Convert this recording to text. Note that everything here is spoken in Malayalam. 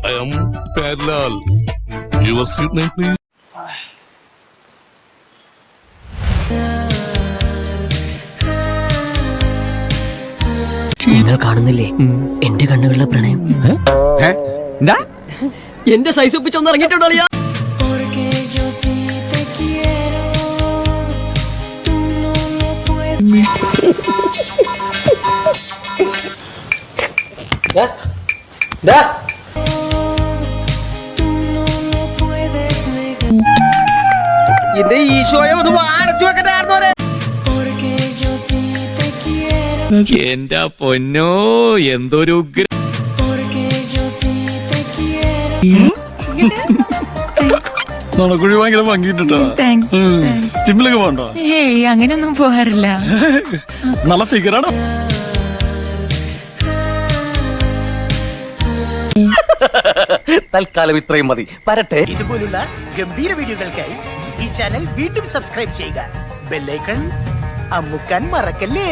I am Perlal. Your sweet name, please. നിങ്ങൾ കാണുന്നില്ലേ എന്റെ കണ്ണുകളിലെ പ്രണയം? എന്റെ സൈസ് ഒപ്പിച്ചൊന്ന് ഇറങ്ങിയിട്ടുണ്ടോ? എന്റെ ഈശോയെ ഒന്ന് അടച്ചു വെക്കണ്ടായിരുന്നോരെ. എന്റെ പൊന്നോ, എന്തൊരു ഉഗ്ര. നടക്കുഴി ഭയങ്കര ഭംഗിട്ടോ. ജിമ്മിലൊക്കെ പോകണ്ടോ? ഏയ് അങ്ങനെയൊന്നും പോകാറില്ല. നല്ല ഫിഗറാണോ? തൽക്കാലം ഇത്രയും മതി. വരട്ടെ. ഇതുപോലുള്ള ഗംഭീര വീഡിയോകൾക്കായി ഈ ചാനൽ വീണ്ടും സബ്സ്ക്രൈബ് ചെയ്യുക. ബെല്ലൈക്കൺ അമുക്കാൻ മറക്കല്ലേ.